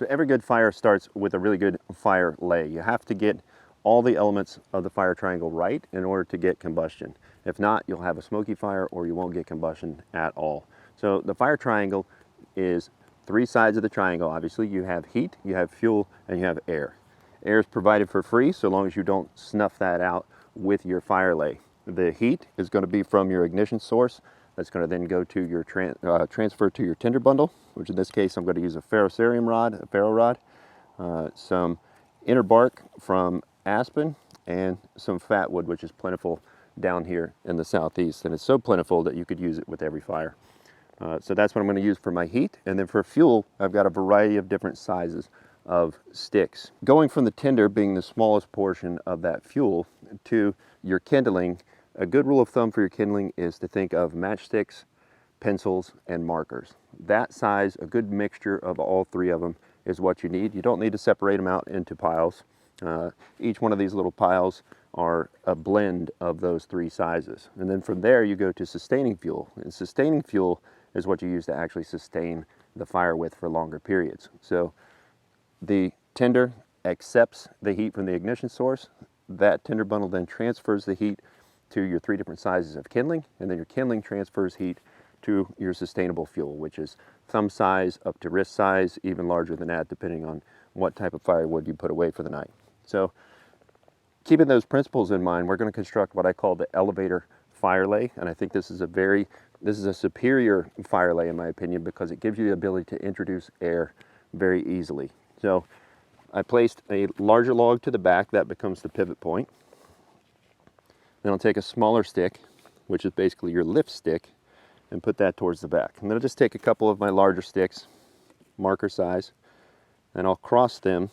So every good fire starts with a really good fire lay. You have to get all the elements of the fire triangle right in order to get combustion. If not, you'll have a smoky fire or you won't get combustion at all. So the fire triangle is three sides of the triangle. Obviously, you have heat, you have fuel, and you have air. Air is provided for free so long as you don't snuff that out with your fire lay. The heat is going to be from your ignition source. That's going to then go to your transfer to your tinder bundle, which in this case I'm going to use a ferrocerium rod, a ferro rod, some inner bark from aspen, and some fat wood, which is plentiful down here in the southeast. And it's so plentiful that you could use it with every fire. So that's what I'm going to use for my heat. And then for fuel, I've got a variety of different sizes of sticks. Going from the tinder being the smallest portion of that fuel to your kindling, a good rule of thumb for your kindling is to think of matchsticks, pencils, and markers. That size, a good mixture of all three of them is what you need. You don't need to separate them out into piles. Each one of these little piles are a blend of those three sizes. And then from there you go to sustaining fuel. And sustaining fuel is what you use to actually sustain the fire with for longer periods. So the tinder accepts the heat from the ignition source. That tinder bundle then transfers the heat to your three different sizes of kindling, and then your kindling transfers heat to your sustainable fuel, which is thumb size up to wrist size, even larger than that, depending on what type of firewood you put away for the night. So keeping those principles in mind, we're going to construct what I call the elevator fire lay, and I think this is a superior fire lay in my opinion, because it gives you the ability to introduce air very easily. So I placed a larger log to the back, that becomes the pivot point. Then I'll take a smaller stick, which is basically your lift stick, and put that towards the back. And then I'll just take a couple of my larger sticks, marker size, and I'll cross them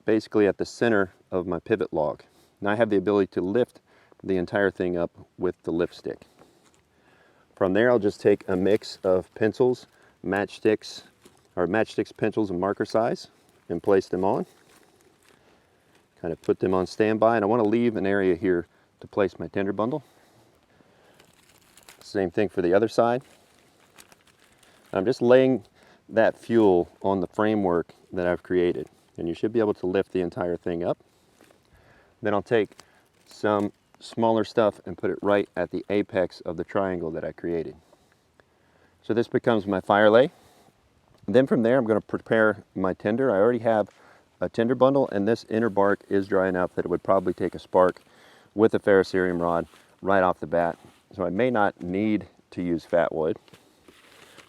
basically at the center of my pivot log. Now I have the ability to lift the entire thing up with the lift stick. From there I'll just take a mix of pencils, matchsticks, pencils, and marker size, and place them on. Kind of put them on standby, and I want to leave an area here to place my tinder bundle. Same thing for the other side. I'm just laying that fuel on the framework that I've created, and you should be able to lift the entire thing up. Then I'll take some smaller stuff and put it right at the apex of the triangle that I created. So this becomes my fire lay. Then from there I'm going to prepare my tinder. I already have a tinder bundle, and this inner bark is dry enough that it would probably take a spark with a ferrocerium rod right off the bat. So I may not need to use fat wood,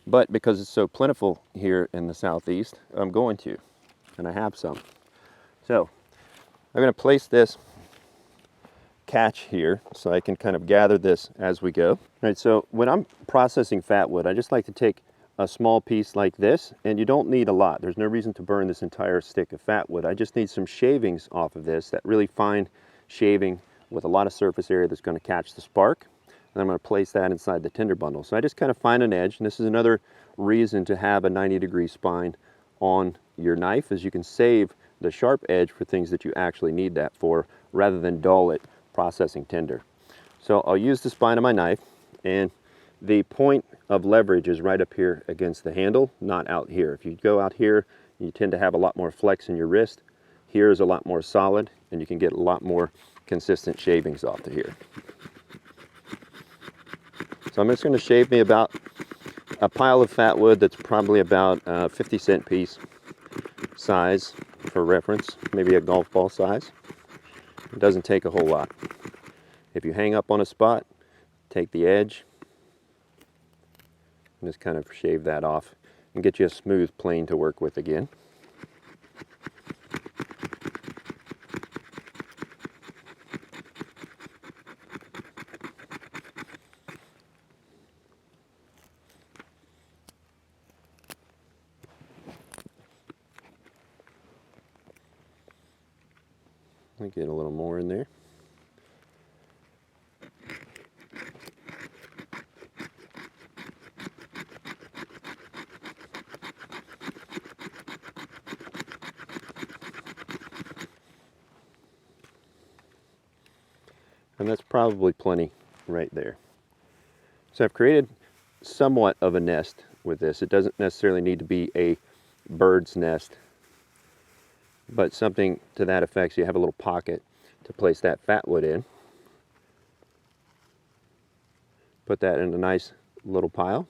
but because it's so plentiful here in the southeast, I'm going to, and I have some. So I'm going to place this catch here so I can kind of gather this as we go. All right, so when I'm processing fat wood, I just like to take a small piece like this, and you don't need a lot. There's no reason to burn this entire stick of fat wood. I just need some shavings off of this, that really fine shaving with a lot of surface area that's going to catch the spark. And I'm going to place that inside the tinder bundle. So I just kind of find an edge, and this is another reason to have a 90-degree spine on your knife, is you can save the sharp edge for things that you actually need that for, rather than dull it processing tinder. So I'll use the spine of my knife, and the point of leverage is right up here against the handle, not out here. If you go out here, you tend to have a lot more flex in your wrist. Here is a lot more solid, and you can get a lot more consistent shavings off to here. So I'm just going to shave me about a pile of fat wood that's probably about a 50-cent piece size for reference, maybe a golf ball size. It doesn't take a whole lot. If you hang up on a spot, take the edge, and just kind of shave that off and get you a smooth plane to work with again. Let me get a little more in there. And that's probably plenty right there. So I've created somewhat of a nest with this. It doesn't necessarily need to be a bird's nest, but something to that effect, so you have a little pocket to place that fat wood in. Put that in a nice little pile.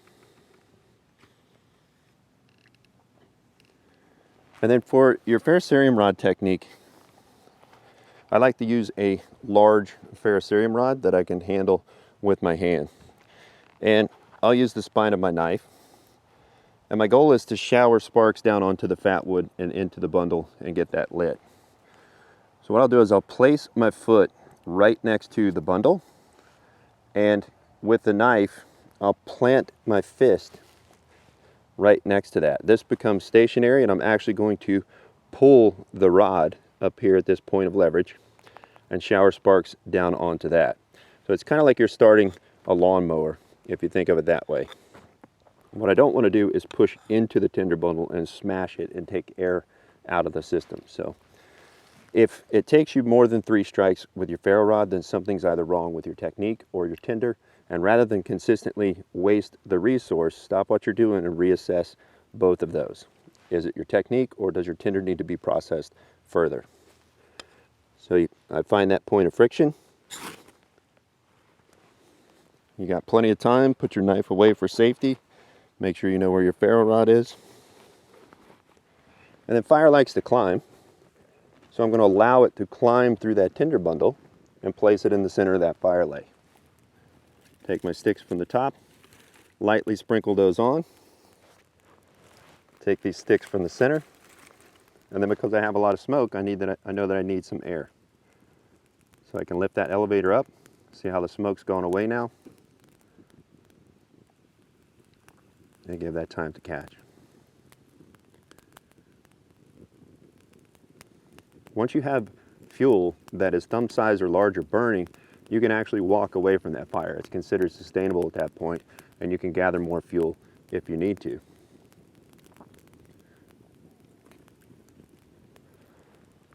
And then for your Ferrocerium rod technique, I like to use a large Ferrocerium rod that I can handle with my hand. And I'll use the spine of my knife. And my goal is to shower sparks down onto the fat wood and into the bundle and get that lit. So what I'll do is I'll place my foot right next to the bundle, and with the knife, I'll plant my fist right next to that. This becomes stationary, and I'm actually going to pull the rod up here at this point of leverage and shower sparks down onto that. So it's kind of like you're starting a lawnmower, if you think of it that way. What I don't want to do is push into the tinder bundle and smash it and take air out of the system. So if it takes you more than 3 strikes with your ferro rod, then something's either wrong with your technique or your tinder. And rather than consistently waste the resource, stop what you're doing and reassess both of those. Is it your technique, or does your tinder need to be processed further? So I find that point of friction. You got plenty of time. Put your knife away for safety. Make sure you know where your ferro rod is. And then fire likes to climb. So I'm going to allow it to climb through that tinder bundle and place it in the center of that fire lay. Take my sticks from the top, lightly sprinkle those on. Take these sticks from the center, and then because I have a lot of smoke, I know that I need some air. So I can lift that elevator up. See how the smoke's going away now? And give that time to catch. Once you have fuel that is thumb size or larger burning, you can actually walk away from that fire. It's considered sustainable at that point, and you can gather more fuel if you need to.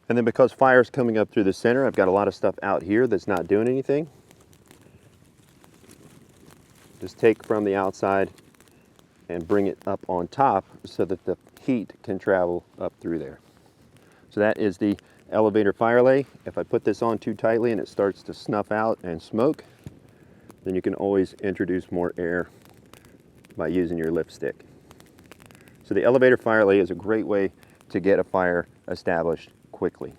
And then because fire's coming up through the center, I've got a lot of stuff out here that's not doing anything. Just take from the outside and bring it up on top so that the heat can travel up through there. So that is the elevator fire lay. If I put this on too tightly and it starts to snuff out and smoke, then you can always introduce more air by using your lift stick. So the elevator fire lay is a great way to get a fire established quickly.